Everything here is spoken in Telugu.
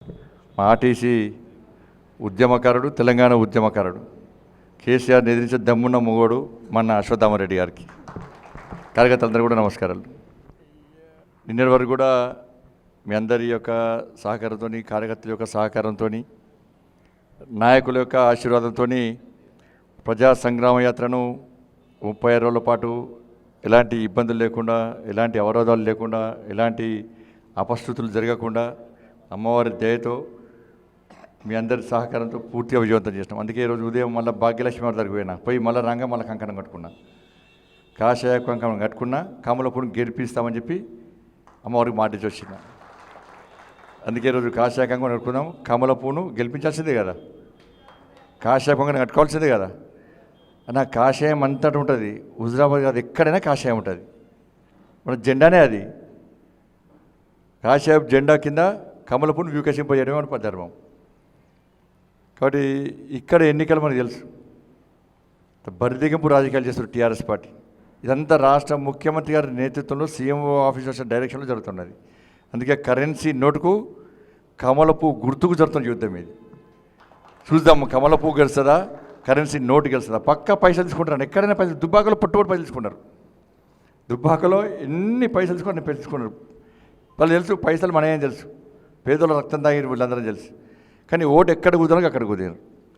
మా ఆర్టీసీ ఉద్యమకారుడు, తెలంగాణ ఉద్యమకారుడు, కేసీఆర్ని ఎదిరించే దమ్మున్న మొగోడు మన అశ్వత్థామరెడ్డి గారికి, కార్యకర్తలందరూ కూడా నమస్కారాలు. నిన్నటి వరకు కూడా మీ అందరి యొక్క సహకారంతో, కార్యకర్తల యొక్క సహకారంతో, నాయకుల యొక్క ఆశీర్వాదంతో ప్రజా సంగ్రామ యాత్రను 36 రోజుల పాటు ఎలాంటి ఇబ్బందులు లేకుండా, ఎలాంటి అవరోధాలు లేకుండా, ఎలాంటి అపశృతులు జరగకుండా అమ్మవారి దయతో మీ అందరి సహకారంతో పూర్తిగా విజయవంతం చేసినాం. అందుకే ఈరోజు ఉదయం మళ్ళీ భాగ్యలక్ష్మి వారి దగ్గరికి పోయి మళ్ళీ రంగా మళ్ళీ కంకణం కట్టుకున్నా, కాషాయ కంకణం కట్టుకున్నా, కమలపుని గెలిపిస్తామని చెప్పి అమ్మవారికి మాట ఇచ్చి వచ్చిన. అందుకే ఈరోజు కాషాయ కంకణం కట్టుకుందాం. కమలపును గెలిపించాల్సిందే కదా, కాషాయ కంకణం కట్టుకోవాల్సిందే కదా. నా కాషాయం అంతటా ఉంటుంది, హుజురాబాద్ కాదు ఎక్కడైనా కాషాయం ఉంటుంది. మన జెండానే అది. కాషాయ జెండా కింద కమలపుని వికసింపజేయడమే మన ధర్మం. కాబట్టి ఇక్కడ ఎన్నికలు మనకు తెలుసు, బరిదిగింపు రాజకీయాలు చేస్తారు టీఆర్ఎస్ పార్టీ. ఇదంతా రాష్ట్ర ముఖ్యమంత్రి గారి నేతృత్వంలో సీఎంఓ ఆఫీసర్స్ డైరెక్షన్లో జరుగుతున్నది. అందుకే కరెన్సీ నోటుకు కమలపు గుర్తుకు జరుగుతున్న యుద్ధం ఇది. చూద్దాం కమలపు గెలుస్తుందా, కరెన్సీ నోటు గెలుస్తుందా. పక్కా పైసలు తీసుకుంటారు, ఎక్కడైనా పైసలు. దుబ్బాకలో పట్టుబడి పైసలు తీసుకున్నారు. దుబ్బాకలో ఎన్ని పైసలు తీసుకున్నారు, తీసుకున్నారు. వాళ్ళు తెలుసు పైసలు మనయేం తెలుసు, పేదోళ్ళ రక్తం తాగిన వీళ్ళందరం తెలుసు. కానీ ఓటు ఎక్కడ కుదరక అక్కడ కుదిరారు.